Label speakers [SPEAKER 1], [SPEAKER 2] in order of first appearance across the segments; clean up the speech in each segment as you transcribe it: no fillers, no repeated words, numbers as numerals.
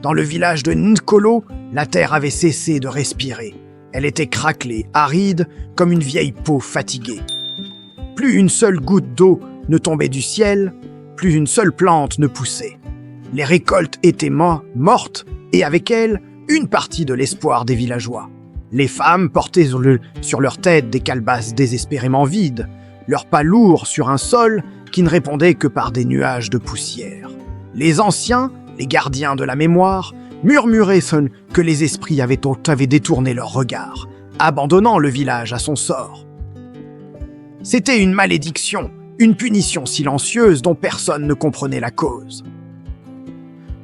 [SPEAKER 1] Dans le village de Nkolo, la terre avait cessé de respirer. Elle était craquelée, aride, comme une vieille peau fatiguée. Plus une seule goutte d'eau ne tombait du ciel, plus une seule plante ne poussait. Les récoltes étaient mortes, et avec elles, une partie de l'espoir des villageois. Les femmes portaient sur leur tête des calebasses désespérément vides, leurs pas lourds sur un sol qui ne répondait que par des nuages de poussière. Les anciens, les gardiens de la mémoire, murmuraient que les esprits avaient détourné leur regard, abandonnant le village à son sort. C'était une malédiction, une punition silencieuse dont personne ne comprenait la cause.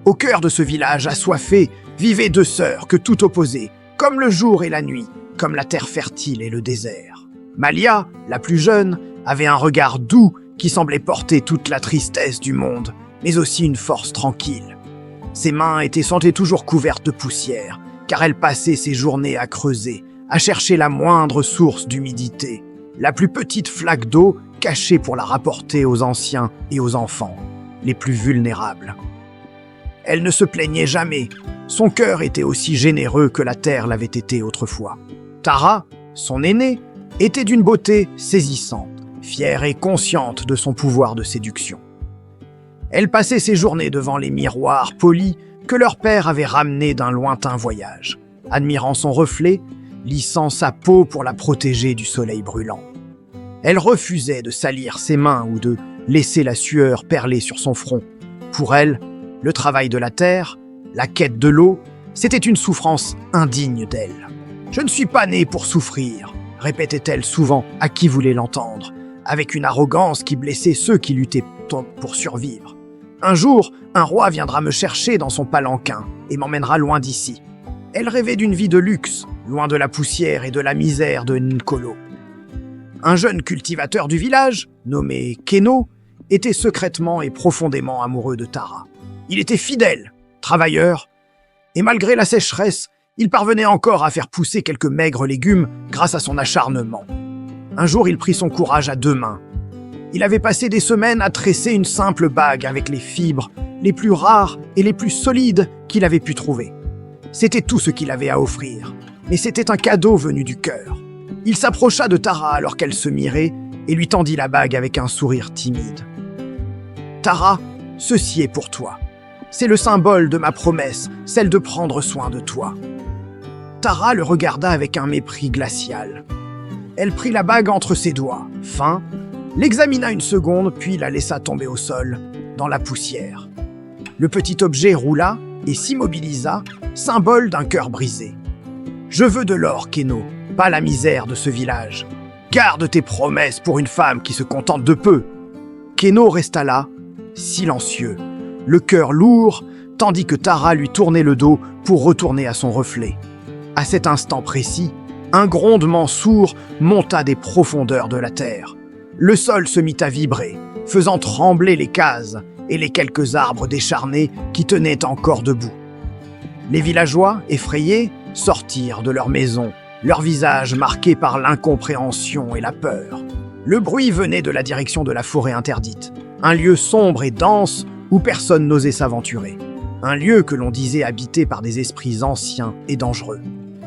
[SPEAKER 1] Au cœur de ce village assoiffé vivaient deux sœurs que tout opposait, comme le jour et la nuit, comme la terre fertile et le désert. Malia, la plus jeune, avait un regard doux qui semblait porter toute la tristesse du monde, mais aussi une force tranquille. Ses mains étaient toujours couvertes de poussière, car elle passait ses journées à creuser, à chercher la moindre source d'humidité, la plus petite flaque d'eau cachée pour la rapporter aux anciens et aux enfants, les plus vulnérables. Elle ne se plaignait jamais, son cœur était aussi généreux que la terre l'avait été autrefois. Tara, son aînée, était d'une beauté saisissante, fière et consciente de son pouvoir de séduction. Elle passait ses journées devant les miroirs polis que leur père avait ramenés d'un lointain voyage, admirant son reflet, lissant sa peau pour la protéger du soleil brûlant. Elle refusait de salir ses mains ou de laisser la sueur perler sur son front. Pour elle, le travail de la terre, la quête de l'eau, c'était une souffrance indigne d'elle. « Je ne suis pas née pour souffrir », répétait-elle souvent à qui voulait l'entendre, avec une arrogance qui blessait ceux qui luttaient pour survivre. Un jour, un roi viendra me chercher dans son palanquin et m'emmènera loin d'ici. Elle rêvait d'une vie de luxe, loin de la poussière et de la misère de Nkolo. Un jeune cultivateur du village, nommé Keno, était secrètement et profondément amoureux de Tara. Il était fidèle, travailleur, et malgré la sécheresse, il parvenait encore à faire pousser quelques maigres légumes grâce à son acharnement. Un jour, il prit son courage à deux mains. Il avait passé des semaines à tresser une simple bague avec les fibres les plus rares et les plus solides qu'il avait pu trouver. C'était tout ce qu'il avait à offrir, mais c'était un cadeau venu du cœur. Il s'approcha de Tara alors qu'elle se mirait et lui tendit la bague avec un sourire timide. « Tara, ceci est pour toi. C'est le symbole de ma promesse, celle de prendre soin de toi. » Tara le regarda avec un mépris glacial. Elle prit la bague entre ses doigts, fins, l'examina une seconde, puis la laissa tomber au sol, dans la poussière. Le petit objet roula et s'immobilisa, symbole d'un cœur brisé. « Je veux de l'or, Keno, pas la misère de ce village. Garde tes promesses pour une femme qui se contente de peu. » Keno resta là, silencieux, le cœur lourd, tandis que Tara lui tournait le dos pour retourner à son reflet. À cet instant précis, un grondement sourd monta des profondeurs de la terre. Le sol se mit à vibrer, faisant trembler les cases et les quelques arbres décharnés qui tenaient encore debout. Les villageois, effrayés, sortirent de leur maison, leurs visages marqués par l'incompréhension et la peur. Le bruit venait de la direction de la forêt interdite, un lieu sombre et dense où personne n'osait s'aventurer, un lieu que l'on disait habité par des esprits anciens et dangereux.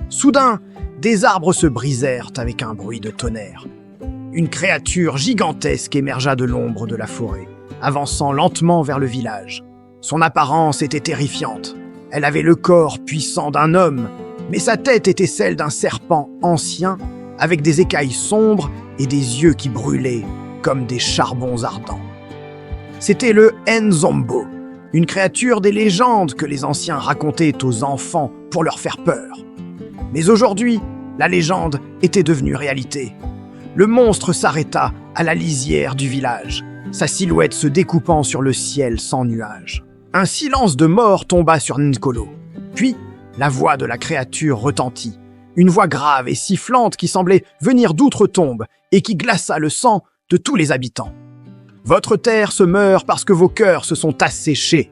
[SPEAKER 1] Soudain, des arbres se brisèrent avec un bruit de tonnerre. Une créature gigantesque émergea de l'ombre de la forêt, avançant lentement vers le village. Son apparence était terrifiante. Elle avait le corps puissant d'un homme, mais sa tête était celle d'un serpent ancien, avec des écailles sombres et des yeux qui brûlaient comme des charbons ardents. C'était le Nzombo, une créature des légendes que les anciens racontaient aux enfants pour leur faire peur. Mais aujourd'hui, la légende était devenue réalité. Le monstre s'arrêta à la lisière du village, sa silhouette se découpant sur le ciel sans nuages. Un silence de mort tomba sur Nkolo. Puis, la voix de la créature retentit, une voix grave et sifflante qui semblait venir d'outre-tombe et qui glaça le sang de tous les habitants. « Votre terre se meurt parce que vos cœurs se sont asséchés »,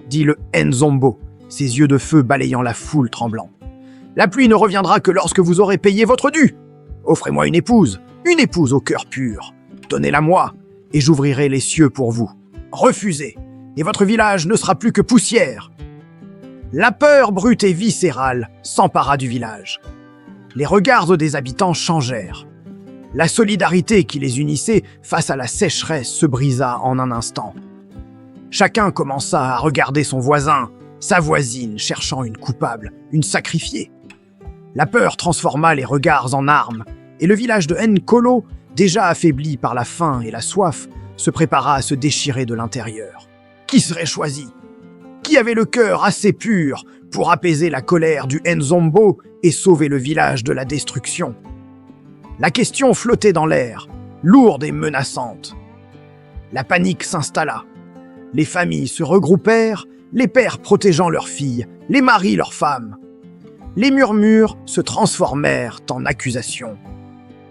[SPEAKER 1] dit le Nzombo, ses yeux de feu balayant la foule tremblant. « La pluie ne reviendra que lorsque vous aurez payé votre dû. Offrez-moi une épouse au cœur pur. Donnez-la-moi, et j'ouvrirai les cieux pour vous. Refusez, et votre village ne sera plus que poussière. » La peur brute et viscérale s'empara du village. Les regards des habitants changèrent. La solidarité qui les unissait face à la sécheresse se brisa en un instant. Chacun commença à regarder son voisin, sa voisine, cherchant une coupable, une sacrifiée. La peur transforma les regards en armes, et le village de Nkolo, déjà affaibli par la faim et la soif, se prépara à se déchirer de l'intérieur. Qui serait choisi? Qui avait le cœur assez pur pour apaiser la colère du Nzombo et sauver le village de la destruction? La question flottait dans l'air, lourde et menaçante. La panique s'installa. Les familles se regroupèrent, les pères protégeant leurs filles, les maris leurs femmes. Les murmures se transformèrent en accusations.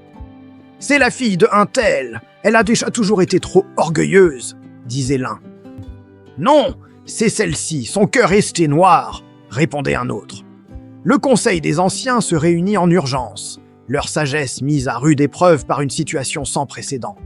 [SPEAKER 1] « C'est la fille de un tel, elle a déjà toujours été trop orgueilleuse », disait l'un. « Non, c'est celle-ci, son cœur resté noir », répondait un autre. Le conseil des anciens se réunit en urgence, leur sagesse mise à rude épreuve par une situation sans précédent.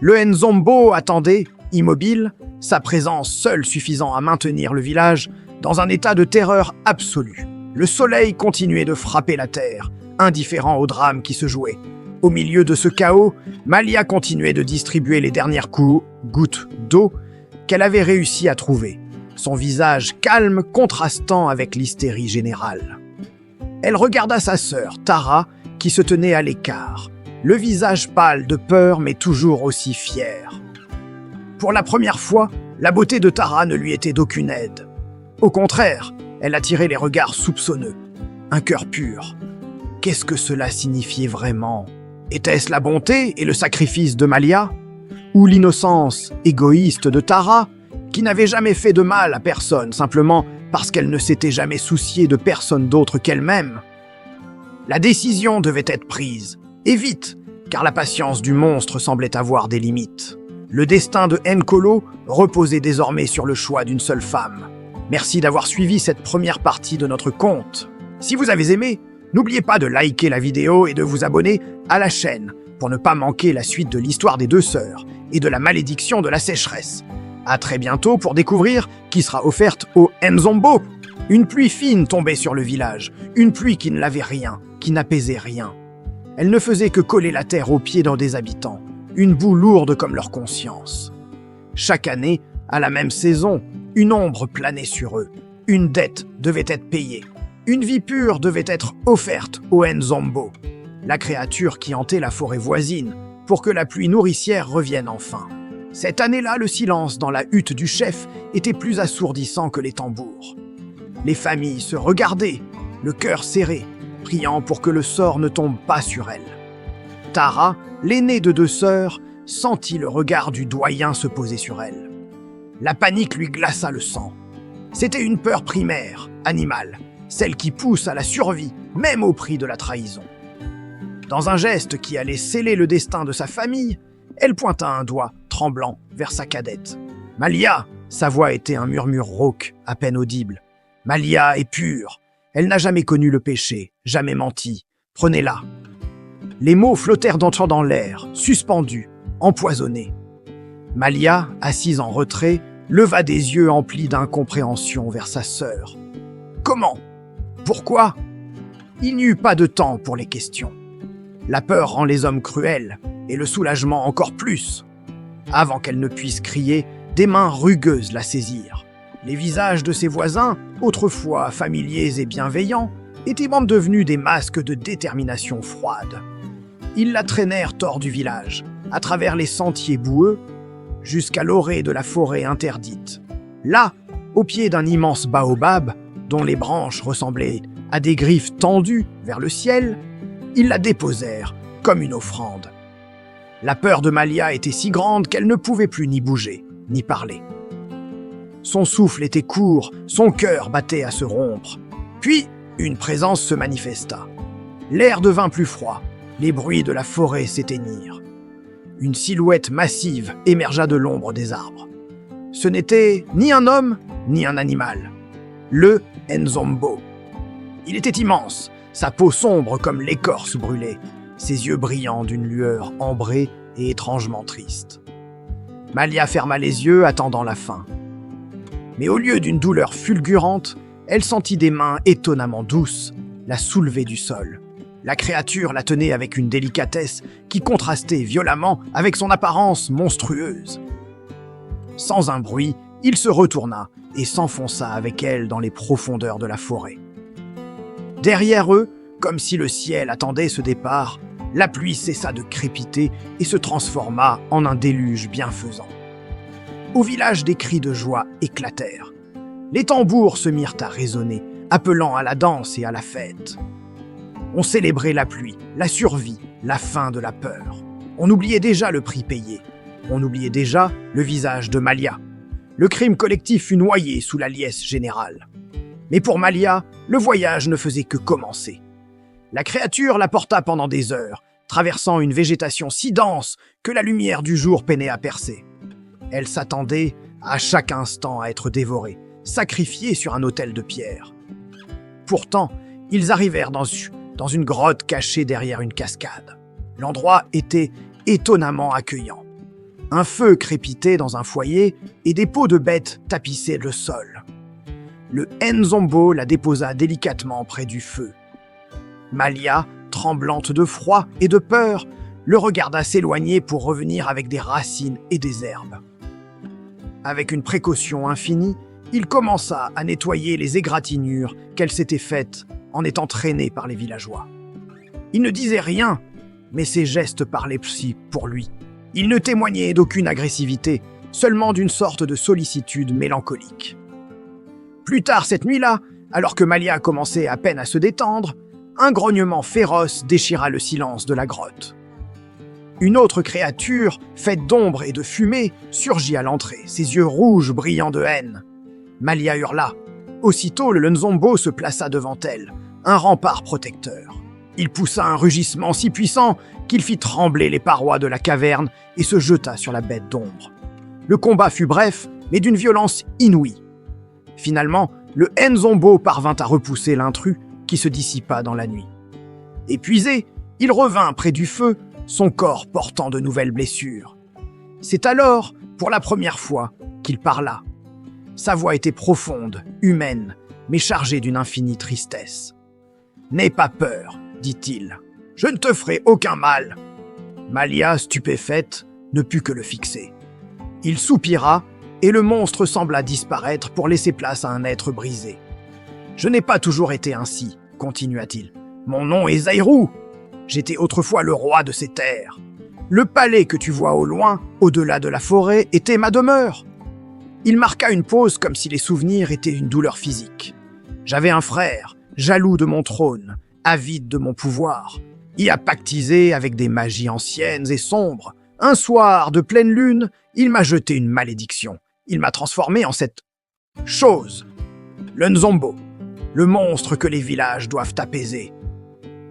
[SPEAKER 1] Le Nzombo attendait, immobile, sa présence seule suffisant à maintenir le village dans un état de terreur absolue. Le soleil continuait de frapper la terre, indifférent au drame qui se jouait. Au milieu de ce chaos, Malia continuait de distribuer les dernières gouttes d'eau qu'elle avait réussi à trouver, son visage calme contrastant avec l'hystérie générale. Elle regarda sa sœur, Tara, qui se tenait à l'écart, le visage pâle de peur mais toujours aussi fier. Pour la première fois, la beauté de Tara ne lui était d'aucune aide. Au contraire, elle attirait les regards soupçonneux. Un cœur pur. Qu'est-ce que cela signifiait vraiment? Était-ce la bonté et le sacrifice de Malia? Ou l'innocence égoïste de Tara, qui n'avait jamais fait de mal à personne, simplement parce qu'elle ne s'était jamais souciée de personne d'autre qu'elle-même? La décision devait être prise, et vite, car la patience du monstre semblait avoir des limites. Le destin de Nkolo reposait désormais sur le choix d'une seule femme. Merci d'avoir suivi cette première partie de notre conte. Si vous avez aimé, n'oubliez pas de liker la vidéo et de vous abonner à la chaîne pour ne pas manquer la suite de l'histoire des deux sœurs et de la malédiction de la sécheresse. À très bientôt pour découvrir qui sera offerte au Nzombo. Une pluie fine tombait sur le village, une pluie qui ne lavait rien, qui n'apaisait rien. Elle ne faisait que coller la terre aux pieds des habitants, une boue lourde comme leur conscience. Chaque année, à la même saison, une ombre planait sur eux, une dette devait être payée, une vie pure devait être offerte au Nzombo, la créature qui hantait la forêt voisine, pour que la pluie nourricière revienne enfin. Cette année-là, le silence dans la hutte du chef était plus assourdissant que les tambours. Les familles se regardaient, le cœur serré, priant pour que le sort ne tombe pas sur elles. Tara, l'aînée de deux sœurs, sentit le regard du doyen se poser sur elle. La panique lui glaça le sang. C'était une peur primaire, animale, celle qui pousse à la survie, même au prix de la trahison. Dans un geste qui allait sceller le destin de sa famille, elle pointa un doigt, tremblant, vers sa cadette. « Malia !» Sa voix était un murmure rauque, à peine audible. « Malia est pure. Elle n'a jamais connu le péché, jamais menti. Prenez-la. » Les mots flottèrent dans l'air, suspendus, empoisonnés. Malia, assise en retrait, leva des yeux emplis d'incompréhension vers sa sœur. Comment? Pourquoi? Il n'y eut pas de temps pour les questions. La peur rend les hommes cruels, et le soulagement encore plus. Avant qu'elle ne puisse crier, des mains rugueuses la saisirent. Les visages de ses voisins, autrefois familiers et bienveillants, étaient même devenus des masques de détermination froide. Ils la traînèrent hors du village, à travers les sentiers boueux, jusqu'à l'orée de la forêt interdite. Là, au pied d'un immense baobab, dont les branches ressemblaient à des griffes tendues vers le ciel, ils la déposèrent comme une offrande. La peur de Malia était si grande qu'elle ne pouvait plus ni bouger, ni parler. Son souffle était court, son cœur battait à se rompre. Puis, une présence se manifesta. L'air devint plus froid, les bruits de la forêt s'éteignirent. Une silhouette massive émergea de l'ombre des arbres. Ce n'était ni un homme, ni un animal. Le Nzombo. Il était immense, sa peau sombre comme l'écorce brûlée, ses yeux brillants d'une lueur ambrée et étrangement triste. Malia ferma les yeux, attendant la fin. Mais au lieu d'une douleur fulgurante, elle sentit des mains étonnamment douces la soulever du sol. La créature la tenait avec une délicatesse qui contrastait violemment avec son apparence monstrueuse. Sans un bruit, il se retourna et s'enfonça avec elle dans les profondeurs de la forêt. Derrière eux, comme si le ciel attendait ce départ, la pluie cessa de crépiter et se transforma en un déluge bienfaisant. Au village, des cris de joie éclatèrent. Les tambours se mirent à résonner, appelant à la danse et à la fête. On célébrait la pluie, la survie, la fin de la peur. On oubliait déjà le prix payé. On oubliait déjà le visage de Malia. Le crime collectif fut noyé sous la liesse générale. Mais pour Malia, le voyage ne faisait que commencer. La créature la porta pendant des heures, traversant une végétation si dense que la lumière du jour peinait à percer. Elle s'attendait à chaque instant à être dévorée, sacrifiée sur un autel de pierre. Pourtant, ils arrivèrent dans une grotte cachée derrière une cascade. L'endroit était étonnamment accueillant. Un feu crépitait dans un foyer et des peaux de bêtes tapissaient le sol. Le Nzombo la déposa délicatement près du feu. Malia, tremblante de froid et de peur, le regarda s'éloigner pour revenir avec des racines et des herbes. Avec une précaution infinie, il commença à nettoyer les égratignures qu'elle s'était faites en étant traînée par les villageois. Il ne disait rien, mais ses gestes parlaient psy pour lui. Il ne témoignait d'aucune agressivité, seulement d'une sorte de sollicitude mélancolique. Plus tard cette nuit-là, alors que Malia commençait à peine à se détendre, un grognement féroce déchira le silence de la grotte. Une autre créature, faite d'ombre et de fumée, surgit à l'entrée, ses yeux rouges brillant de haine. Malia hurla. Aussitôt, le Nzombo se plaça devant elle, un rempart protecteur. Il poussa un rugissement si puissant qu'il fit trembler les parois de la caverne et se jeta sur la bête d'ombre. Le combat fut bref, mais d'une violence inouïe. Finalement, le Nzombo parvint à repousser l'intrus qui se dissipa dans la nuit. Épuisé, il revint près du feu, son corps portant de nouvelles blessures. C'est alors, pour la première fois, qu'il parla. Sa voix était profonde, humaine, mais chargée d'une infinie tristesse. « N'aie pas peur, dit-il. Je ne te ferai aucun mal. » Malia, stupéfaite, ne put que le fixer. Il soupira, et le monstre sembla disparaître pour laisser place à un être brisé. « Je n'ai pas toujours été ainsi, continua-t-il. Mon nom est Zairou. J'étais autrefois le roi de ces terres. Le palais que tu vois au loin, au-delà de la forêt, était ma demeure. » Il marqua une pause comme si les souvenirs étaient une douleur physique. J'avais un frère, jaloux de mon trône, avide de mon pouvoir. Il a pactisé avec des magies anciennes et sombres. Un soir de pleine lune, il m'a jeté une malédiction. Il m'a transformé en cette chose, le Nzombo, le monstre que les villages doivent apaiser.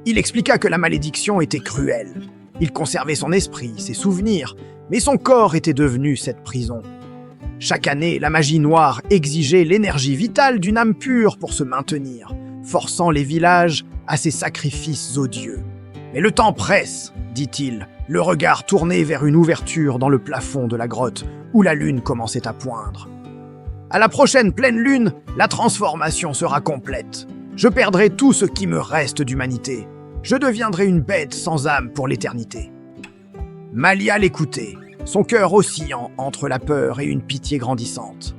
[SPEAKER 1] Il expliqua que la malédiction était cruelle. Il conservait son esprit, ses souvenirs, mais son corps était devenu cette prison. Chaque année, la magie noire exigeait l'énergie vitale d'une âme pure pour se maintenir, forçant les villages à ces sacrifices odieux. « Mais le temps presse, dit-il, le regard tourné vers une ouverture dans le plafond de la grotte où la lune commençait à poindre. À la prochaine pleine lune, la transformation sera complète. Je perdrai tout ce qui me reste d'humanité. Je deviendrai une bête sans âme pour l'éternité. » Malia l'écoutait, son cœur oscillant entre la peur et une pitié grandissante.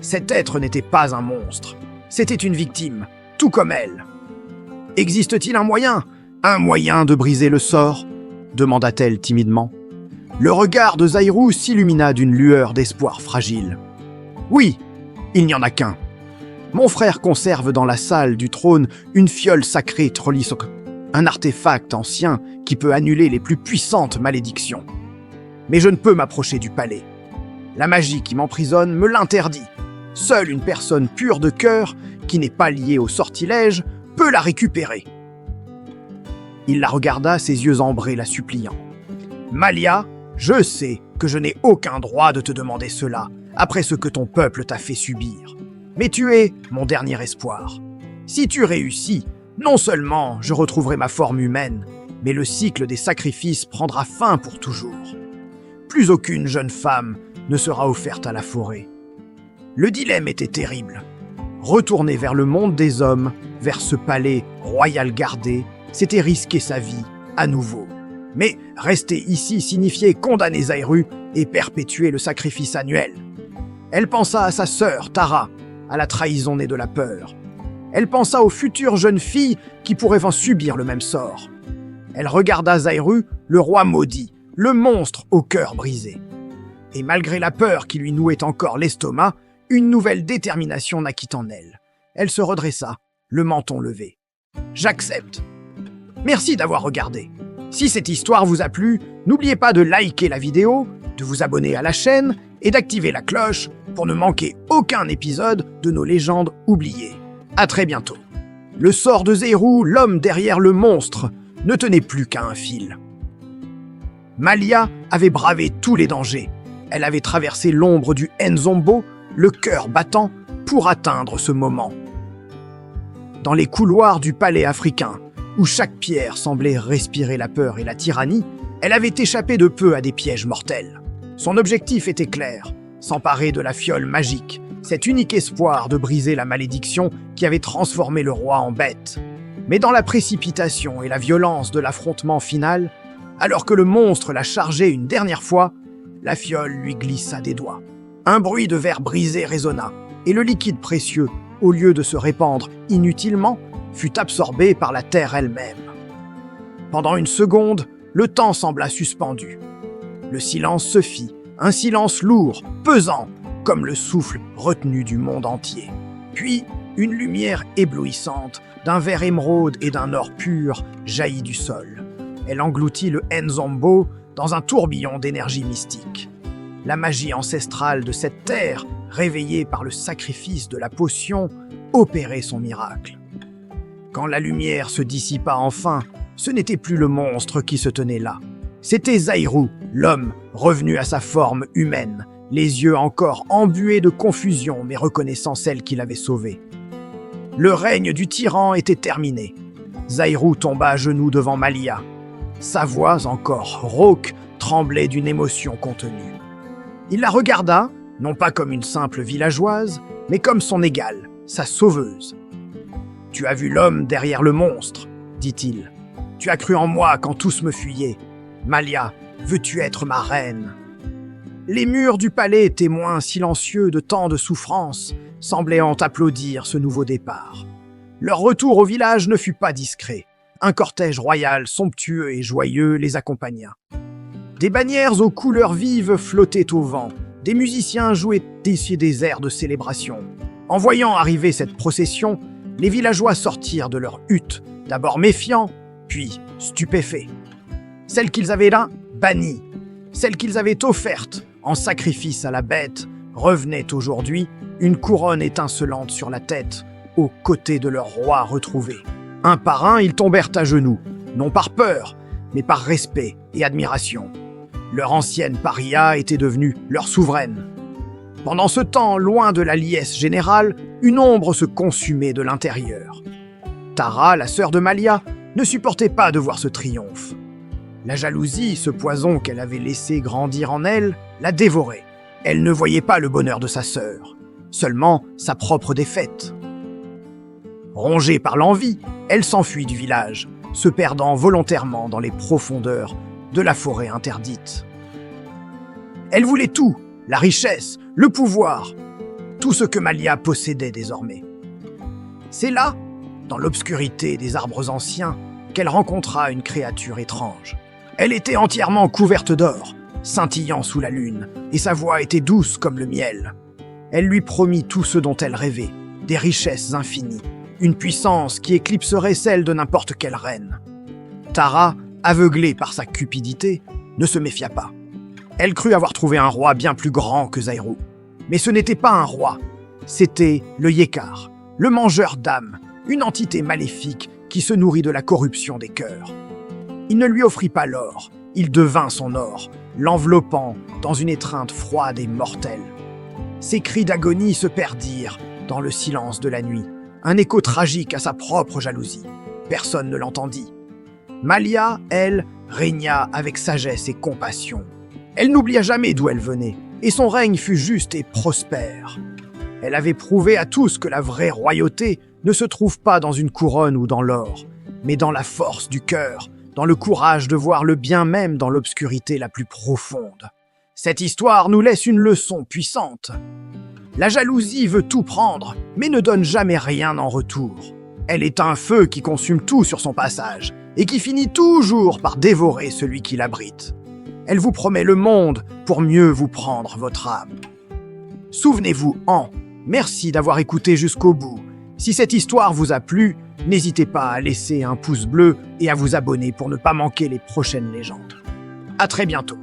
[SPEAKER 1] Cet être n'était pas un monstre, c'était une victime, tout comme elle. « Existe-t-il un moyen de briser le sort ?» demanda-t-elle timidement. Le regard de Zairou s'illumina d'une lueur d'espoir fragile. « Oui, il n'y en a qu'un. Mon frère conserve dans la salle du trône une fiole sacrée Trolisok, un artefact ancien qui peut annuler les plus puissantes malédictions. Mais je ne peux m'approcher du palais. La magie qui m'emprisonne me l'interdit. Seule une personne pure de cœur, qui n'est pas liée au sortilège, peut la récupérer. » Il la regarda, ses yeux ambrés la suppliant. « Malia, je sais que je n'ai aucun droit de te demander cela, après ce que ton peuple t'a fait subir. Mais tu es mon dernier espoir. Si tu réussis, non seulement je retrouverai ma forme humaine, mais le cycle des sacrifices prendra fin pour toujours. Plus aucune jeune femme ne sera offerte à la forêt. » Le dilemme était terrible. Retourner vers le monde des hommes, vers ce palais royal gardé, c'était risquer sa vie à nouveau. Mais rester ici signifiait condamner Zairu et perpétuer le sacrifice annuel. Elle pensa à sa sœur, Tara, à la trahison née de la peur. Elle pensa aux futures jeunes filles qui pourraient en subir le même sort. Elle regarda Zairu, le roi maudit, le monstre au cœur brisé. Et malgré la peur qui lui nouait encore l'estomac, une nouvelle détermination naquit en elle. Elle se redressa, le menton levé. « J'accepte. Merci d'avoir regardé. Si cette histoire vous a plu, n'oubliez pas de liker la vidéo, de vous abonner à la chaîne et d'activer la cloche pour ne manquer aucun épisode de nos légendes oubliées. À très bientôt. Le sort de Zairu, l'homme derrière le monstre, ne tenait plus qu'à un fil. Malia avait bravé tous les dangers. Elle avait traversé l'ombre du Nzombo, le cœur battant, pour atteindre ce moment. Dans les couloirs du palais africain, où chaque pierre semblait respirer la peur et la tyrannie, elle avait échappé de peu à des pièges mortels. Son objectif était clair, s'emparer de la fiole magique, cet unique espoir de briser la malédiction qui avait transformé le roi en bête. Mais dans la précipitation et la violence de l'affrontement final, alors que le monstre la chargeait une dernière fois, la fiole lui glissa des doigts. Un bruit de verre brisé résonna, et le liquide précieux, au lieu de se répandre inutilement, fut absorbé par la terre elle-même. Pendant une seconde, le temps sembla suspendu. Le silence se fit, un silence lourd, pesant, comme le souffle retenu du monde entier. Puis, une lumière éblouissante, d'un vert émeraude et d'un or pur, jaillit du sol. Elle engloutit le Nzombo dans un tourbillon d'énergie mystique. La magie ancestrale de cette terre, réveillée par le sacrifice de la potion, opérait son miracle. Quand la lumière se dissipa enfin, ce n'était plus le monstre qui se tenait là. C'était Zairu, l'homme, revenu à sa forme humaine, les yeux encore embués de confusion mais reconnaissant celle qui l'avait sauvé. Le règne du tyran était terminé. Zairu tomba à genoux devant Malia. Sa voix, encore rauque, tremblait d'une émotion contenue. Il la regarda, non pas comme une simple villageoise, mais comme son égale, sa sauveuse. « Tu as vu l'homme derrière le monstre, » dit-il. « Tu as cru en moi quand tous me fuyaient. Malia, veux-tu être ma reine ?» Les murs du palais, témoins silencieux de tant de souffrances, semblaient applaudir ce nouveau départ. Leur retour au village ne fut pas discret. Un cortège royal, somptueux et joyeux, les accompagna. Des bannières aux couleurs vives flottaient au vent. Des musiciens jouaient des airs de célébration. En voyant arriver cette procession, les villageois sortirent de leur hutte, d'abord méfiants, puis stupéfaits. Celle qu'ils avaient là, bannie, celle qu'ils avaient offerte en sacrifice à la bête, revenait aujourd'hui, une couronne étincelante sur la tête, aux côtés de leur roi retrouvé. Un par un, ils tombèrent à genoux, non par peur, mais par respect et admiration. Leur ancienne paria était devenue leur souveraine. Pendant ce temps, loin de la liesse générale, une ombre se consumait de l'intérieur. Tara, la sœur de Malia, ne supportait pas de voir ce triomphe. La jalousie, ce poison qu'elle avait laissé grandir en elle, la dévorait. Elle ne voyait pas le bonheur de sa sœur, seulement sa propre défaite. Rongée par l'envie, elle s'enfuit du village, se perdant volontairement dans les profondeurs de la forêt interdite. Elle voulait tout, la richesse, le pouvoir, tout ce que Malia possédait désormais. C'est là, dans l'obscurité des arbres anciens, qu'elle rencontra une créature étrange. Elle était entièrement couverte d'or, scintillant sous la lune, et sa voix était douce comme le miel. Elle lui promit tout ce dont elle rêvait, des richesses infinies, une puissance qui éclipserait celle de n'importe quelle reine. Tara, aveuglée par sa cupidité, ne se méfia pas. Elle crut avoir trouvé un roi bien plus grand que Zairu. Mais ce n'était pas un roi, c'était le Yékar, le mangeur d'âmes, une entité maléfique qui se nourrit de la corruption des cœurs. Il ne lui offrit pas l'or, il devint son or, l'enveloppant dans une étreinte froide et mortelle. Ses cris d'agonie se perdirent dans le silence de la nuit, un écho tragique à sa propre jalousie. Personne ne l'entendit. Malia, elle, régna avec sagesse et compassion. Elle n'oublia jamais d'où elle venait, et son règne fut juste et prospère. Elle avait prouvé à tous que la vraie royauté ne se trouve pas dans une couronne ou dans l'or, mais dans la force du cœur, dans le courage de voir le bien même dans l'obscurité la plus profonde. Cette histoire nous laisse une leçon puissante. La jalousie veut tout prendre, mais ne donne jamais rien en retour. Elle est un feu qui consume tout sur son passage et qui finit toujours par dévorer celui qui l'abrite. Elle vous promet le monde pour mieux vous prendre votre âme. Souvenez-vous merci d'avoir écouté jusqu'au bout. Si cette histoire vous a plu, n'hésitez pas à laisser un pouce bleu et à vous abonner pour ne pas manquer les prochaines légendes. À très bientôt.